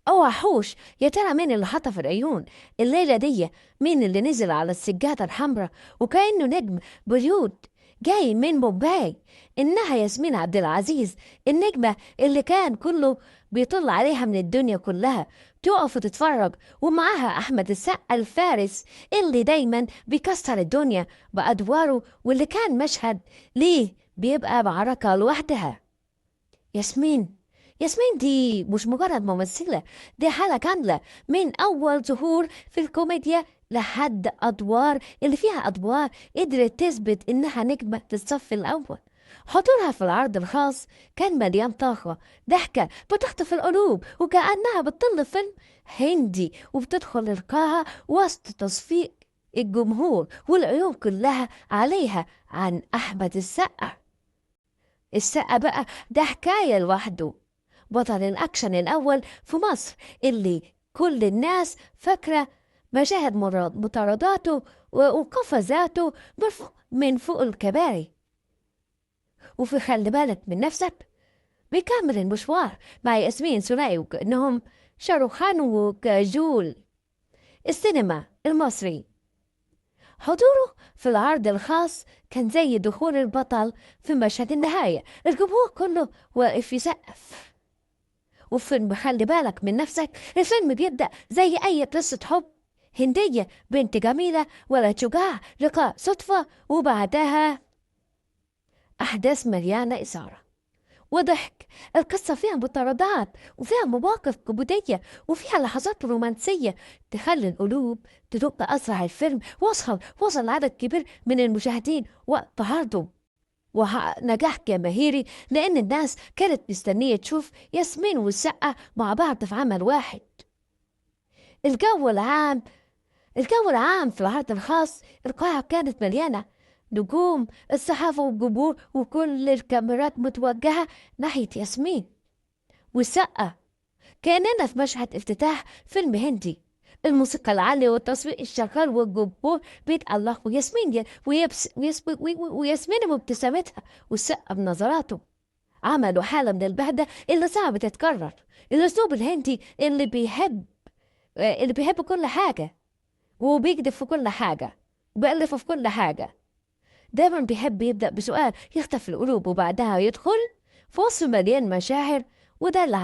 اوعى حوش، يا ترى مين اللي خطف العيون الليلة دي؟ مين اللي نزل على السجادة الحمراء وكأنه نجم بوليود جاي من مومباي؟ إنها ياسمين عبد العزيز، النجمة اللي كان كله بيطل عليها من الدنيا كلها تقف وتتفرج، ومعاها أحمد السقا الفارس اللي دايما بيكسر الدنيا بأدواره، واللي كان مشهد ليه بيبقى معركة لوحدها. ياسمين، ياسمين دي مش مجرد ممثلة، دي حالة كاملة من أول ظهور في الكوميديا لحد أدوار اللي فيها أدوار قدرت تثبت إنها نجمة في الصف الأول. حضورها في العرض الخاص كان مليان طاقة، ضحكة بتخطف القلوب وكأنها بتطل فيلم هندي، وبتدخل القاعة وسط تصفيق الجمهور والعيون كلها عليها عن أحمد السقا. السقا بقى ده حكاية لوحده، بطل الأكشن الأول في مصر اللي كل الناس فاكرة مشاهد مطارداته وقفزاته من فوق الكباري. وفي خلي بالك من نفسك بيكمل المشوار مع ياسمين سليم وكأنهم شاروخان وكاجول. السينما المصري، حضوره في العرض الخاص كان زي دخول البطل في مشهد النهاية، الجمهور كله واقف يسقف. وفيلم خلي بالك من نفسك، الفيلم بيبدأ زي أي قصة حب هندية، بنت جميلة ولد شجاع، لقاء صدفة، وبعدها أحداث مليانة إثارة وضحك. القصة فيها مطاردات وفيها مواقف كوميدية وفيها لحظات رومانسية تخلي القلوب تدق أسرع. الفيلم وصل عدد كبير من المشاهدين وقت عرضه، وحقق نجاح جماهيري لأن الناس كانت مستنية تشوف ياسمين والسقا مع بعض في عمل واحد. الجو العام الجو العام في العرض الخاص، القاعة كانت مليانة نجوم، الصحافة والجمهور، وكل الكاميرات متوجهة ناحية ياسمين والسقا، كأننا في مشهد افتتاح فيلم هندي. الموسيقى العالية والتصوير الشغال والجمهور بيتألق، وياسمين بابتسامتها والسقا بنظراته عملوا حالة من البهدة اللي صعب تتكرر. الأسلوب الهندي اللي بيحب كل حاجة، وبيكذب في كل حاجة، وبيألف في كل حاجة، دايما بيحب يبدأ بسؤال يخطف القلوب وبعدها يدخل في وصف مليان مشاعر. وده اللي